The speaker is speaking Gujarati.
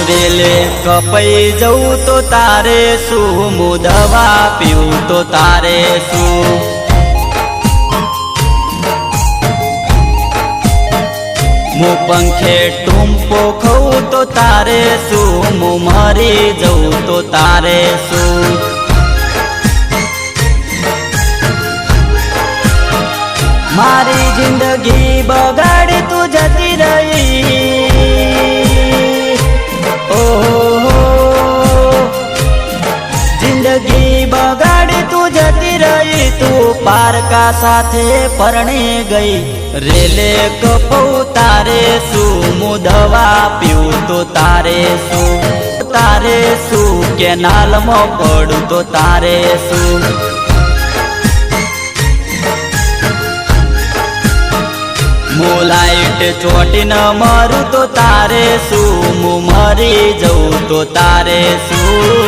રેલે કપાઈ જવું તો તારે શું, હું દવા પીવું તો તારે શું। હું પંખે ટૂંપો ખઉં તો તારે શું, હું મરી જવું તો તારે શું। મારી જિંદગી બગાડી તું જતી રહી, ઓહો જિંદગી બગાડી તું જતી રહી। તું પારકા સાથે પરણી ગઈ, રેલે કપઉ તારે શું, હું દવા પીવું તો તારે શું, તારે શું કેનાલમાં પડું તો તારે શું। હું લાઈટ ચોટીને મરું તો તારે શું, હું મરી જવું તો તારે શું।